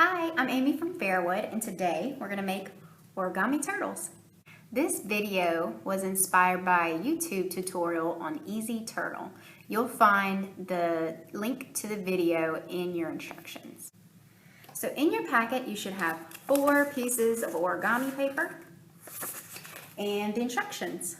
Hi, I'm Amy from Fairwood, and today we're going to make origami turtles. This video was inspired by a YouTube tutorial on Easy Turtle. You'll find the link to the video in your instructions. So in your packet you should have 4 pieces of origami paper and the instructions.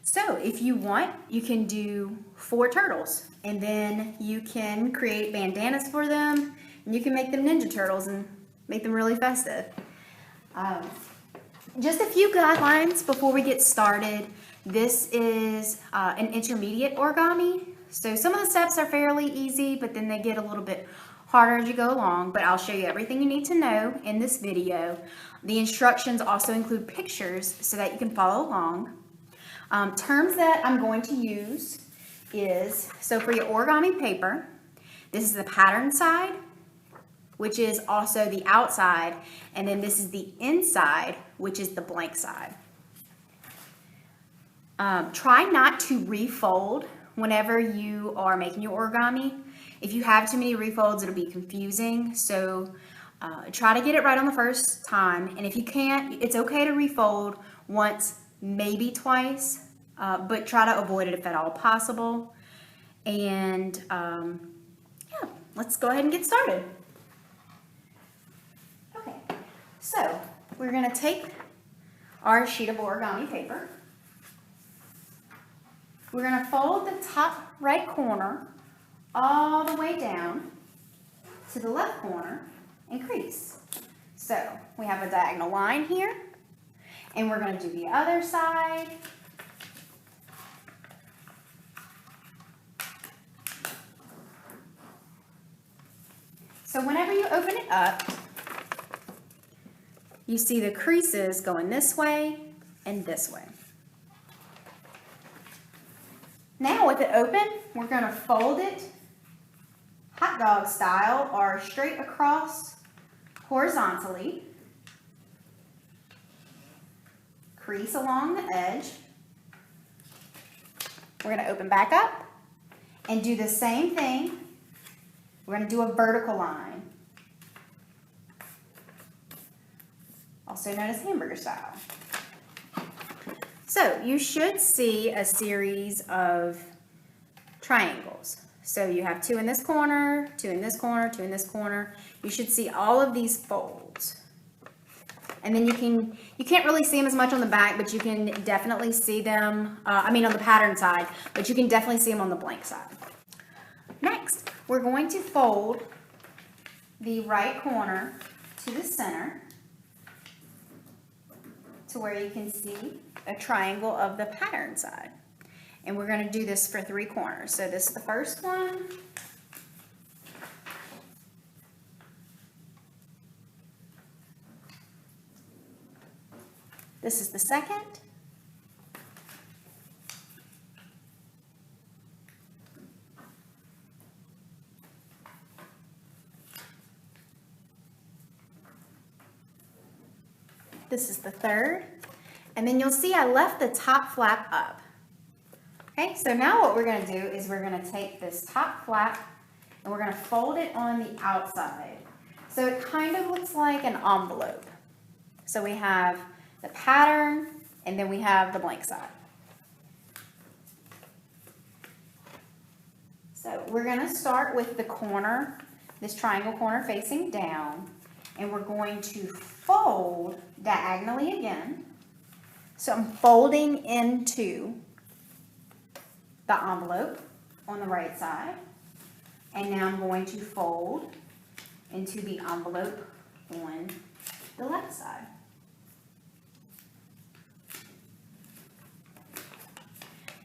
So if you want, you can do 4 turtles, and then you can create bandanas for them, and you can make them Ninja Turtles and make them really festive. Just a few guidelines before we get started. This is an intermediate origami, so some of the steps are fairly easy, but then they get a little bit harder as you go along, but I'll show you everything you need to know in this video. The instructions also include pictures so that you can follow along. Terms that I'm going to use is, so for your origami paper, this is the pattern side, which is also the outside, and then this is the inside, which is the blank side. Try not to refold whenever you are making your origami. If you have too many refolds, it'll be confusing, so try to get it right on the first time, and if you can't, it's okay to refold once, maybe twice, but try to avoid it if at all possible. And yeah, let's go ahead and get started. Okay, so we're going to take our sheet of origami paper. We're going to fold the top right corner all the way down to the left corner and crease. So we have a diagonal line here, and we're going to do the other side. So whenever you open it up, you see the creases going this way and this way. Now with it open, we're going to fold it hot dog style, or straight across horizontally. Crease along the edge. We're going to open back up and do the same thing. We're going to do a vertical line, also known as hamburger style. So you should see a series of triangles. So you have 2 in this corner, 2 in this corner, 2 in this corner. You should see all of these folds. And then you can't really see them as much on the back, but you can definitely see them, on the pattern side, but you can definitely see them on the blank side. Next, we're going to fold the right corner to the center to where you can see a triangle of the pattern side. And we're going to do this for 3 corners. So this is the first one. This is the second. This is the third. And then you'll see I left the top flap up. Okay, so now what we're going to do is we're going to take this top flap and we're going to fold it on the outside. So it kind of looks like an envelope. So we have the pattern, and then we have the blank side. So we're going to start with the corner, this triangle corner facing down, and we're going to fold diagonally again. So I'm folding into the envelope on the right side, and now I'm going to fold into the envelope on the left side.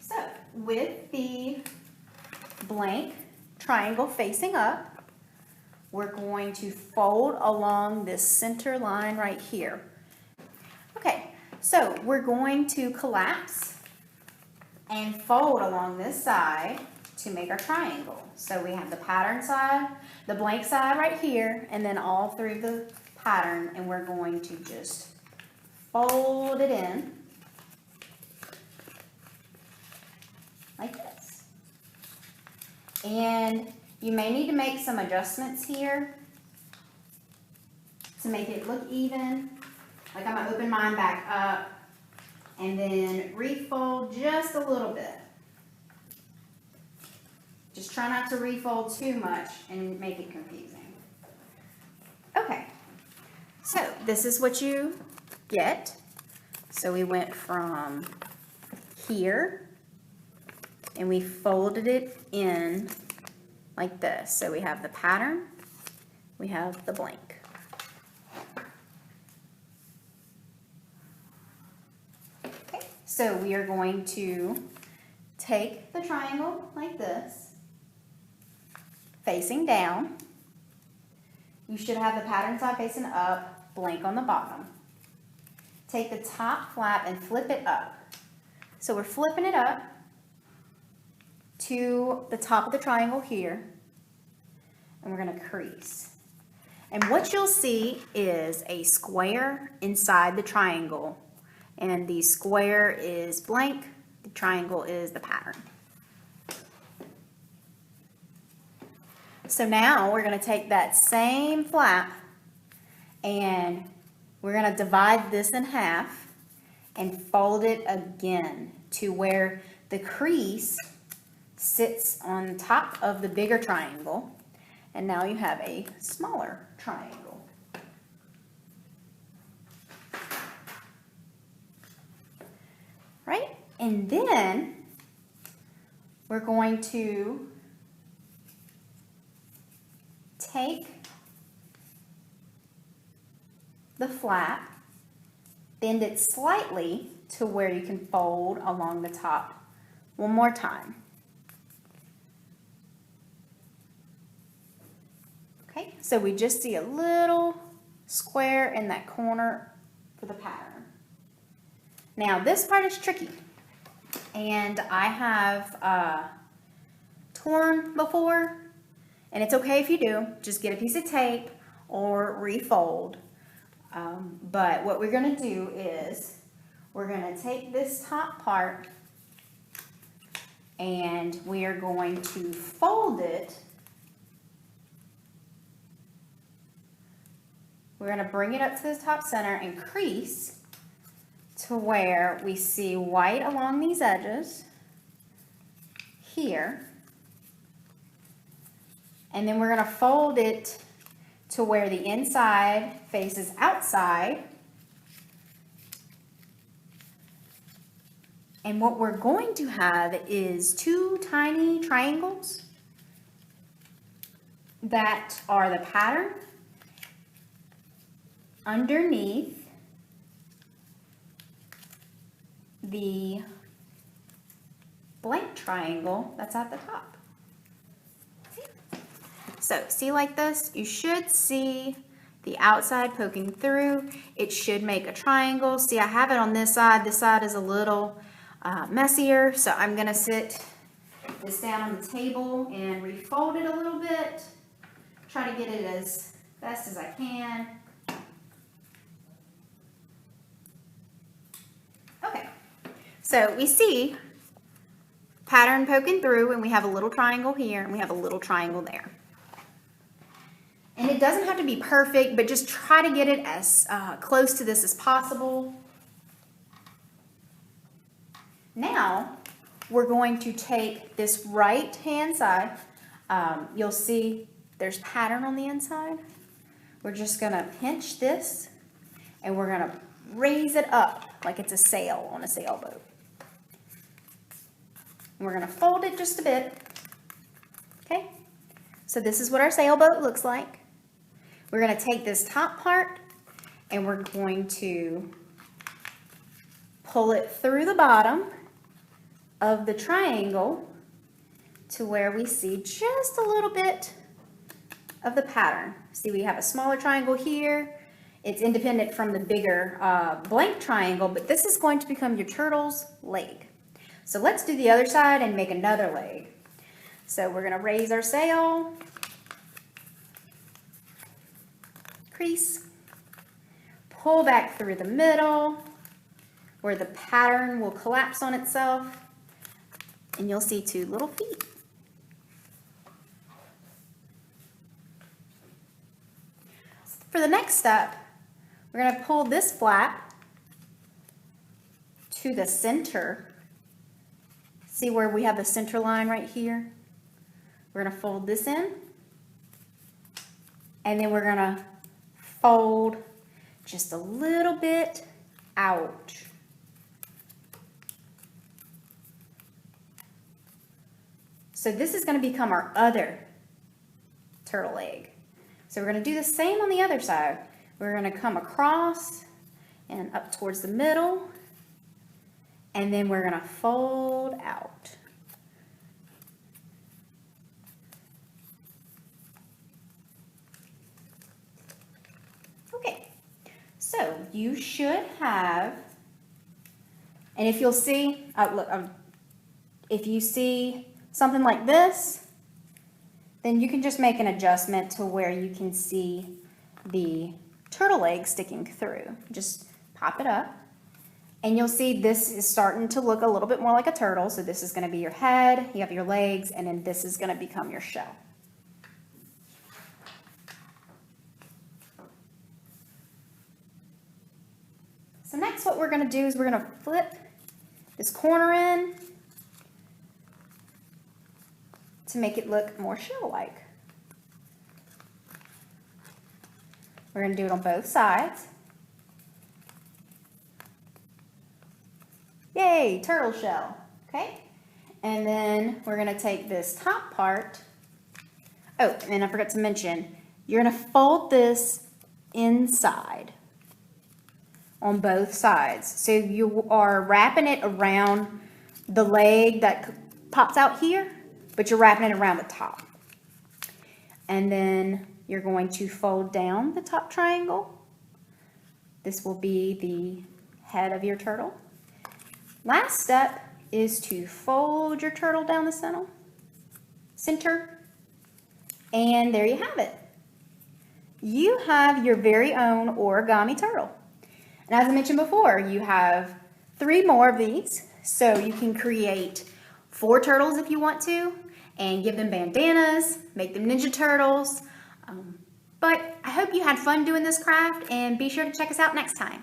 So with the blank triangle facing up, we're going to fold along this center line right here. Okay, so we're going to collapse and fold along this side to make our triangle. So we have the pattern side, the blank side right here, and then all through the pattern, and we're going to just fold it in like this. And you may need to make some adjustments here make it look even. Like I'm gonna open mine back up and then refold just a little bit. Just try not to refold too much and make it confusing. Okay, so this is what you get. So we went from here and we folded it in like this. So we have the pattern, we have the blank. Okay, so we are going to take the triangle like this, facing down. You should have the pattern side facing up, blank on the bottom. Take the top flap and flip it up. So we're flipping it up to the top of the triangle here, and we're going to crease. And what you'll see is a square inside the triangle, and the square is blank, the triangle is the pattern. So now we're going to take that same flap and we're going to divide this in half and fold it again to where the crease sits on top of the bigger triangle, and now you have a smaller triangle. Right? And then we're going to take the flap, bend it slightly to where you can fold along the top one more time. Okay, so we just see a little square in that corner for the pattern. Now this part is tricky, and I have torn before, and it's okay if you do. Just get a piece of tape or refold. But what we're going to do is we're going to take this top part and we are going to fold it. We're going to bring it up to the top center and crease to where we see white along these edges here. And then we're going to fold it to where the inside faces outside. And what we're going to have is two tiny triangles that are the pattern underneath the blank triangle that's at the top. So see, like this, you should see the outside poking through. It should make a triangle. See, I have it on this side. This side is a little messier, so I'm going to sit this down on the table and refold it a little bit. Try to get it as best as I can. Okay, so we see pattern poking through, and we have a little triangle here, and we have a little triangle there. And it doesn't have to be perfect, but just try to get it as close to this as possible. Now, we're going to take this right hand side. You'll see there's pattern on the inside. We're just going to pinch this, and we're going to raise it up like it's a sail on a sailboat. And we're going to fold it just a bit. Okay? So this is what our sailboat looks like. We're going to take this top part and we're going to pull it through the bottom of the triangle to where we see just a little bit of the pattern. See, we have a smaller triangle here. It's independent from the bigger blank triangle, but this is going to become your turtle's leg. So let's do the other side and make another leg. So we're going to raise our sail, crease, pull back through the middle where the pattern will collapse on itself, and you'll see two little feet. For the next step, We're going to pull this flap to the center. See where we have the center line right here? We're going to fold this in, and then we're going to fold just a little bit out. So this is going to become our other turtle egg. So we're going to do the same on the other side. We're going to come across and up towards the middle, and then we're going to fold out. Okay, so you should have, and if you'll see, if you see something like this, then you can just make an adjustment to where you can see the turtle egg sticking through. Just pop it up, and you'll see this is starting to look a little bit more like a turtle. So this is going to be your head, you have your legs, and then this is going to become your shell. So next what we're going to do is we're going to flip this corner in to make it look more shell-like. We're going to do it on both sides. Yay, turtle shell. Okay? And then we're going to take this top part. Oh, and I forgot to mention, you're going to fold this inside on both sides. So you are wrapping it around the leg that pops out here, but you're wrapping it around the top. And then you're going to fold down the top triangle. This will be the head of your turtle. Last step is to fold your turtle down the center. And there you have it. You have your very own origami turtle. And as I mentioned before, you have 3 more of these. So you can create 4 turtles if you want to, and give them bandanas, make them Ninja Turtles. But I hope you had fun doing this craft, and be sure to check us out next time.